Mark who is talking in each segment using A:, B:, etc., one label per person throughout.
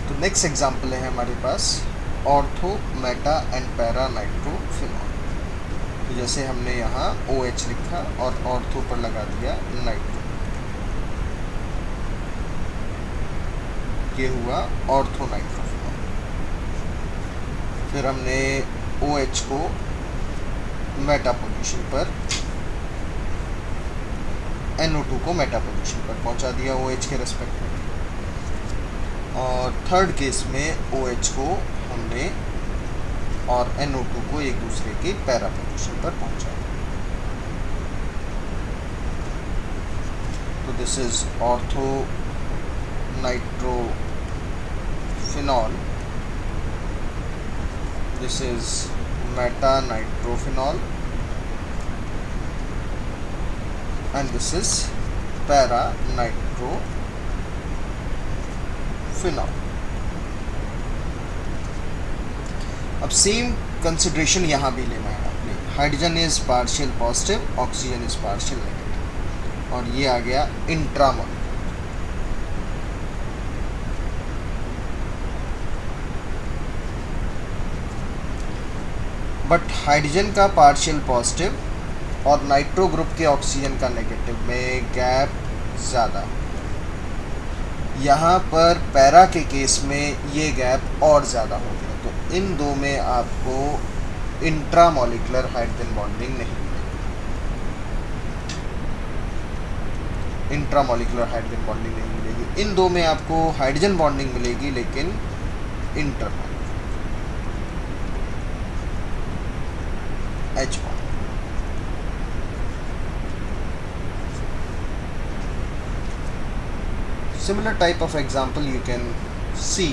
A: तो next example है हमारे पास ortho, meta and para nitrophenol. तो जैसे हमने यहाँ OH लिखा और ऑर्थो पर लगा दिया नाइट्रो, ये हुआ ऑर्थो नाइट्रोफिनॉल। फिर हमने OH को मेटा पोजीशन पर, NO2 को मेटा पोजीशन पर पहुंचा दिया OH के रेस्पेक्ट में, और थर्ड केस में OH को हमने और NO2 को एक दूसरे के पैरा पोजीशन पर पहुंचा। तो this is ortho nitrophenol, this is Meta nitrophenol, and this is para nitrophenol. अब सेम कंसिडरेशन यहाँ भी लेना है आपने। Hydrogen is partial positive, oxygen is partial negative, और ये आ गया इंट्रामोल। बट हाइड्रोजन का पार्शियल पॉजिटिव और नाइट्रो ग्रुप के ऑक्सीजन का नेगेटिव में गैप ज़्यादा। यहाँ पर पैरा के केस में ये गैप और ज़्यादा हो गया, तो इन दो में आपको इंट्रामोलिकुलर हाइड्रोजन बॉन्डिंग नहीं मिलेगी। इंट्रामोलिकुलर हाइड्रोजन बॉन्डिंग नहीं मिलेगी। इन दो में आपको हाइड्रोजन बॉन्डिंग मिलेगी, लेकिन intermolecular H bond. Similar type of example you can see,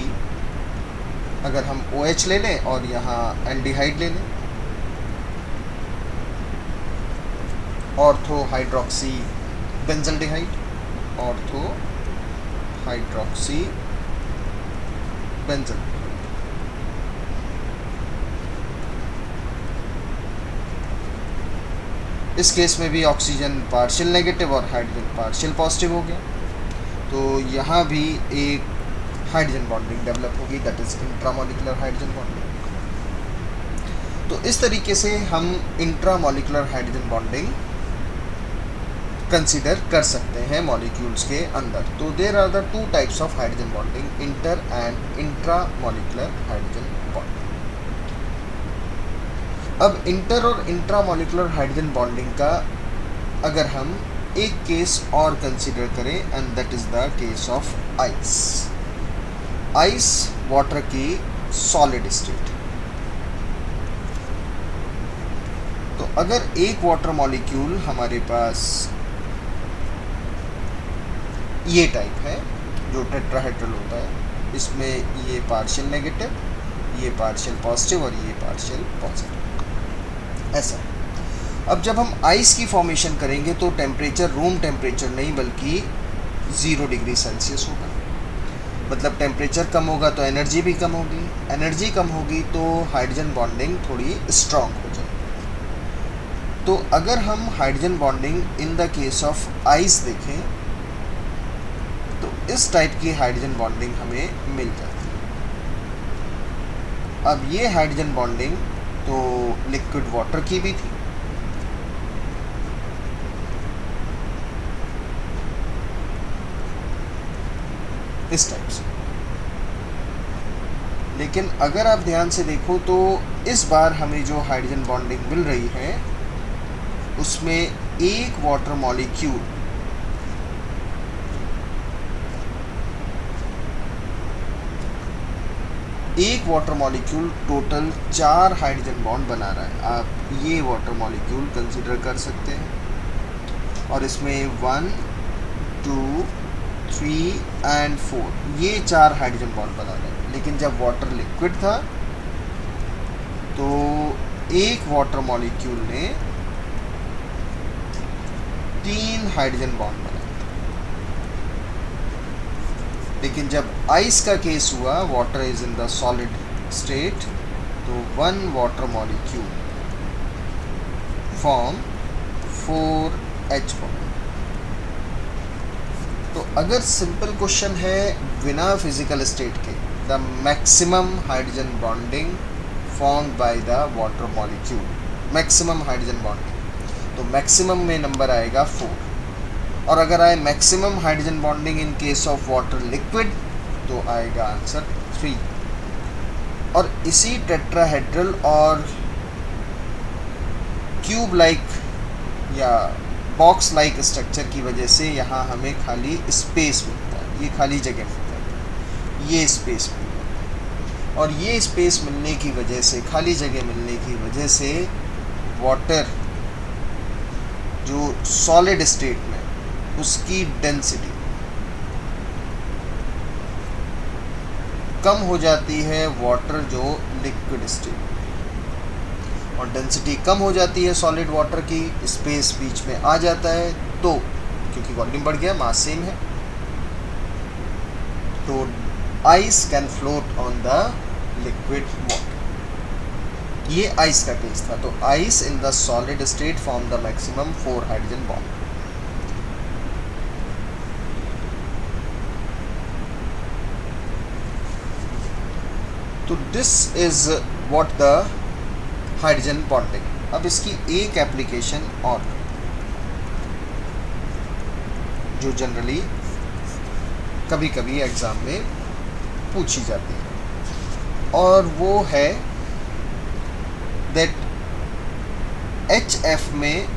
A: अगर हम OH ले लें और यहाँ एल्डिहाइड ले लें, ortho hydroxy benzaldehyde, ortho hydroxy benzaldehyde. इस केस में भी ऑक्सीजन पार्शियल नेगेटिव और हाइड्रोजन पार्शियल पॉजिटिव हो गया, तो यहाँ भी एक हाइड्रोजन बॉन्डिंग डेवलप होगी, that is intramolecular hydrogen bonding. तो इस तरीके से हम इंट्रामोलिकुलर हाइड्रोजन बॉन्डिंग कंसीडर कर सकते हैं मॉलिक्यूल्स के अंदर। तो there are the two types of hydrogen bonding, inter and intramolecular hydrogen bonding. अब इंटर और इंट्रामोलिकुलर हाइड्रोजन बॉन्डिंग का अगर हम एक केस और कंसीडर करें, and that is the case of ice. Ice water की सॉलिड स्टेट। तो अगर एक वाटर मॉलिक्यूल हमारे पास ये टाइप है जो टेट्राहेड्रल होता है, इसमें ये पार्शियल नेगेटिव, ये पार्शियल पॉजिटिव और ये पार्शियल पॉजिटिव, ऐसा। अब जब हम आइस की फॉर्मेशन करेंगे तो टेम्परेचर रूम टेम्परेचर नहीं बल्कि 0 डिग्री सेल्सियस होगा। मतलब टेम्परेचर कम होगा तो एनर्जी भी कम होगी, एनर्जी कम होगी तो हाइड्रोजन बॉन्डिंग थोड़ी स्ट्रॉन्ग हो जाएगी। तो अगर हम hydrogen bonding in the case of ice देखें तो इस टाइप की हाइड्रोजन बॉन्डिंग हमें मिल जाती है। अब ये हाइड्रोजन बॉन्डिंग तो लिक्विड वाटर की भी थी, इस टाइप से। लेकिन अगर आप ध्यान से देखो तो इस बार हमें जो हाइड्रोजन बॉन्डिंग मिल रही है उसमें एक water molecule total 4 hydrogen bond बना रहा है। आप ये वाटर मॉलिक्यूल कंसीडर कर सकते हैं, और इसमें 1, 2, 3 एंड 4 ये 4 हाइड्रोजन बॉन्ड बना रहे हैं। लेकिन जब वाटर लिक्विड था तो एक वाटर मॉलिक्यूल ने 3 हाइड्रोजन बॉन्ड बनाए। लेकिन जब आइस का केस हुआ, water is in the solid state, तो 1 water molecule form 4 H bond. तो अगर सिंपल क्वेश्चन है बिना फिजिकल स्टेट के the maximum hydrogen bonding formed by the water molecule, maximum hydrogen bonding, तो मैक्सिमम में नंबर आएगा 4। और अगर आए maximum hydrogen bonding in case of water liquid तो आएगा आंसर 3। और इसी टेट्राहेड्रल और क्यूब लाइक या बॉक्स लाइक स्ट्रक्चर की वजह से यहाँ हमें खाली स्पेस मिलता है, ये खाली जगह मिलता है, ये स्पेस मिलता है। और ये स्पेस मिलने की वजह से, खाली जगह मिलने की वजह से वाटर जो सॉलिड स्टेट में उसकी डेंसिटी कम हो जाती है वाटर जो लिक्विड स्टेट में, और डेंसिटी कम हो जाती है सॉलिड वाटर की, स्पेस बीच में आ जाता है, तो क्योंकि वॉल्यूम बढ़ गया, मास सेम है, तो ice can float on the liquid water. ये आइस का केस था। तो ice in the solid state form the maximum 4 hydrogen bond. तो this is what the hydrogen bonding. अब इसकी एक एप्लीकेशन और जो जनरली कभी कभी एग्जाम में पूछी जाती है, और वो है दैट HF में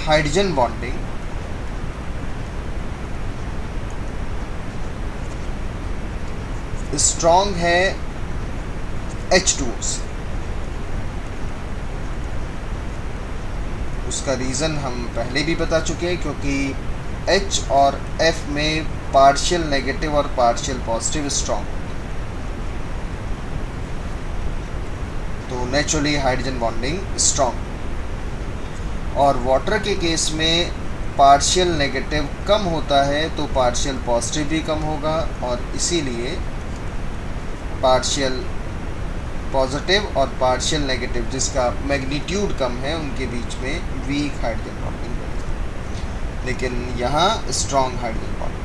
A: हाइड्रोजन बॉन्डिंग स्ट्रॉन्ग है H2O से। उसका रीज़न हम पहले भी बता चुके हैं, क्योंकि H और F में पार्शियल नेगेटिव और पार्शियल पॉजिटिव स्ट्रॉन्ग, तो नेचुरली हाइड्रोजन बॉन्डिंग स्ट्रॉन्ग। और वाटर के केस में पार्शियल नेगेटिव कम होता है तो पार्शियल पॉजिटिव भी कम होगा, और इसीलिए पार्शियल पॉजिटिव और पार्शियल नेगेटिव जिसका मैग्नीट्यूड कम है उनके बीच में वीक हाइड्रोजन बॉन्डिंग बनेगी। लेकिन यहाँ स्ट्रॉन्ग हाइड्रोजन बॉन्डिंग,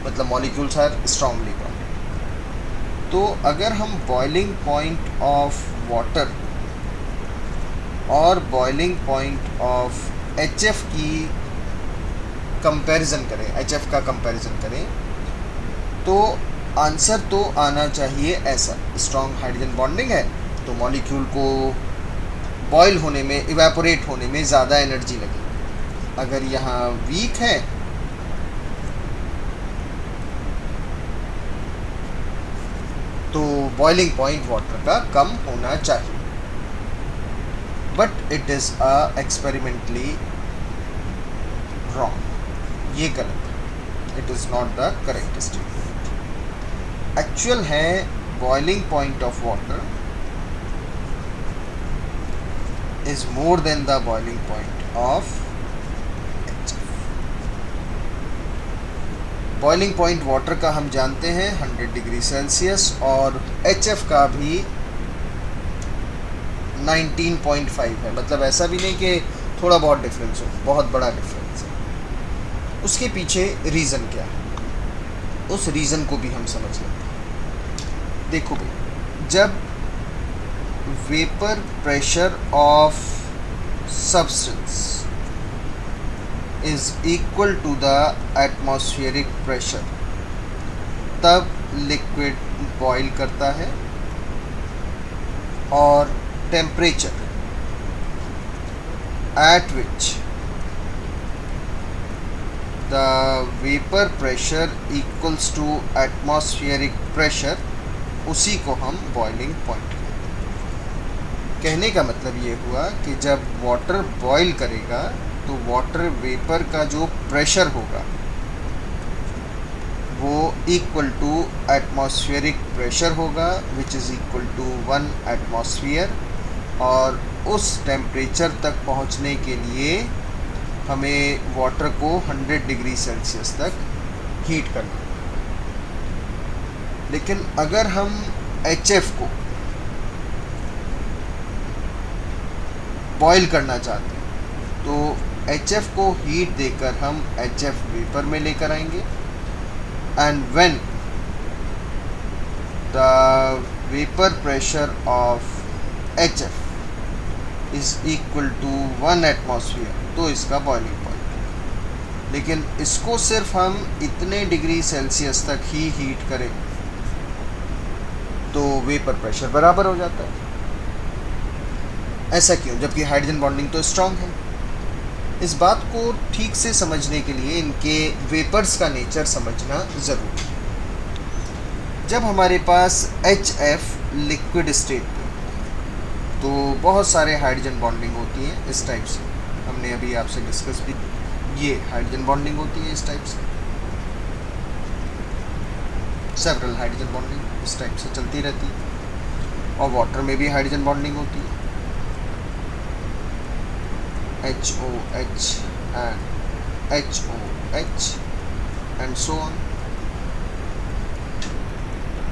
A: मतलब मॉलिक्यूल्स आर स्ट्रॉन्गली बॉन्डेड। तो अगर हम बॉइलिंग पॉइंट ऑफ वाटर और बॉइलिंग पॉइंट ऑफ HF की कंपैरिजन करें, HF का कंपैरिजन करें, तो आंसर तो आना चाहिए ऐसा। स्ट्रॉन्ग हाइड्रोजन बॉन्डिंग है तो मॉलिक्यूल को बॉयल होने में, इवेपोरेट होने में ज़्यादा एनर्जी लगेगी। अगर यहाँ वीक है तो बॉइलिंग पॉइंट वाटर का कम होना चाहिए, but it is experimentally wrong, ये गलत है। It is not the correct statement. Actual है boiling point of water is more than the boiling point of HF। Boiling point water का हम जानते हैं 100 डिग्री सेल्सियस, और HF का भी 19.5 है। मतलब ऐसा भी नहीं कि थोड़ा बहुत डिफरेंस हो, बहुत बड़ा डिफरेंस है। उसके पीछे रीज़न क्या है, उस रीज़न को भी हम समझ लेते हैं। देखो भाई, जब vapour pressure of substance is equal to the atmospheric pressure, तब लिक्विड बॉईल करता है, और temperature at which the vapour pressure equals to atmospheric pressure, उसी को हम बॉइलिंग पॉइंट कहते हैं। कहने का मतलब ये हुआ कि जब वाटर बॉईल करेगा तो वाटर वेपर का जो प्रेशर होगा वो इक्वल टू एटमॉस्फेरिक प्रेशर होगा, which is equal to 1 atmosphere, और उस टेम्परेचर तक पहुंचने के लिए हमें वाटर को 100 डिग्री सेल्सियस तक हीट करना। लेकिन अगर हम HF को बॉईल करना चाहते हैं तो HF को हीट देकर हम HF वेपर में लेकर आएंगे, and when the vapour pressure of HF is equal to 1 atmosphere, तो इसका बॉइलिंग पॉइंट। लेकिन इसको सिर्फ हम इतने डिग्री सेल्सियस तक ही हीट करें तो वेपर प्रेशर बराबर हो जाता है। ऐसा क्यों, जबकि हाइड्रोजन बॉन्डिंग तो स्ट्रांग है। इस बात को ठीक से समझने के लिए इनके वेपर्स का नेचर समझना ज़रूरी है। जब हमारे पास HF लिक्विड स्टेट पे तो बहुत सारे हाइड्रोजन बॉन्डिंग होती है इस टाइप से, हमने अभी आपसे डिस्कस भी, ये हाइड्रोजन बॉन्डिंग होती है इस टाइप से, सेवरल हाइड्रोजन बॉन्डिंग इस टाइप से चलती रहती है। और वाटर में भी हाइड्रोजन बॉन्डिंग होती है, HOH and HOH and so on,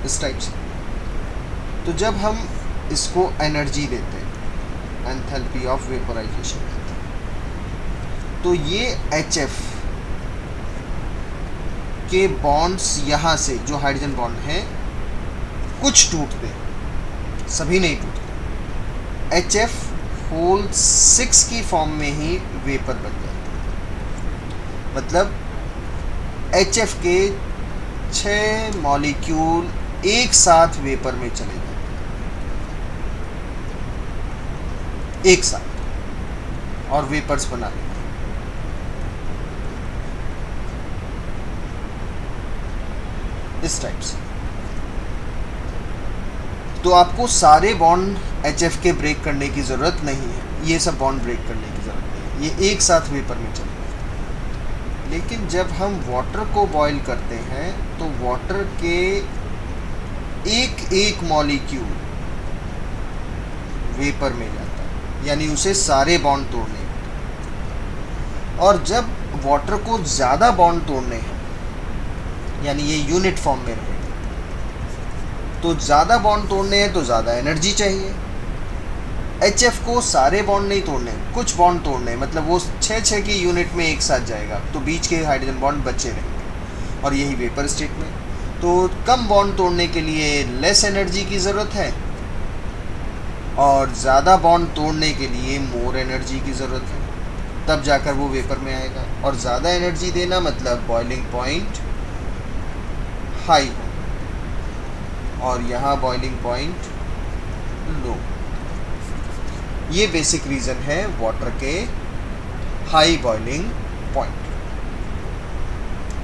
A: इस टाइप से। तो जब हम इसको एनर्जी देते हैं, एंथैल्पी ऑफ वेपोराइजेशन, तो ये HF के बॉन्ड्स यहाँ से जो हाइड्रोजन बॉन्ड हैं कुछ टूटते हैं, सभी नहीं टूटते। HF होल 6 की फॉर्म में ही वेपर बन जाता है। मतलब HF के 6 मॉलिक्यूल एक साथ वेपर में चले जाते हैं, एक साथ, और वेपर्स बना लेते हैं। इस टाइप से। तो आपको सारे बॉन्ड HF के ब्रेक करने की ज़रूरत नहीं है, ये सब बॉन्ड ब्रेक करने की ज़रूरत नहीं है, ये एक साथ वेपर में चले जाते हैं। लेकिन जब हम वाटर को बॉईल करते हैं तो वाटर के एक एक मॉलिक्यूल वेपर में जाता है, यानी उसे सारे बॉन्ड तोड़ने हैं। और जब वाटर को ज़्यादा बॉन्ड तोड़ने हैं, यानी ये यूनिट फॉर्म में रहेगा, तो ज़्यादा बॉन्ड तोड़ने हैं तो ज़्यादा एनर्जी चाहिए। HF को सारे बॉन्ड नहीं तोड़ने, कुछ बॉन्ड तोड़ने, मतलब वो 6 की यूनिट में एक साथ जाएगा, तो बीच के हाइड्रोजन बॉन्ड बचे रहेंगे। और यही वेपर स्टेट में, तो कम बॉन्ड तोड़ने के लिए लेस एनर्जी की ज़रूरत है, और ज़्यादा बॉन्ड तोड़ने के लिए मोर एनर्जी की ज़रूरत है, तब जाकर वो वेपर में आएगा। और ज़्यादा एनर्जी देना मतलब बॉइलिंग पॉइंट हाई हो, और यहाँ बॉइलिंग पॉइंट लो। ये बेसिक रीज़न है वाटर के हाई बॉइलिंग पॉइंट।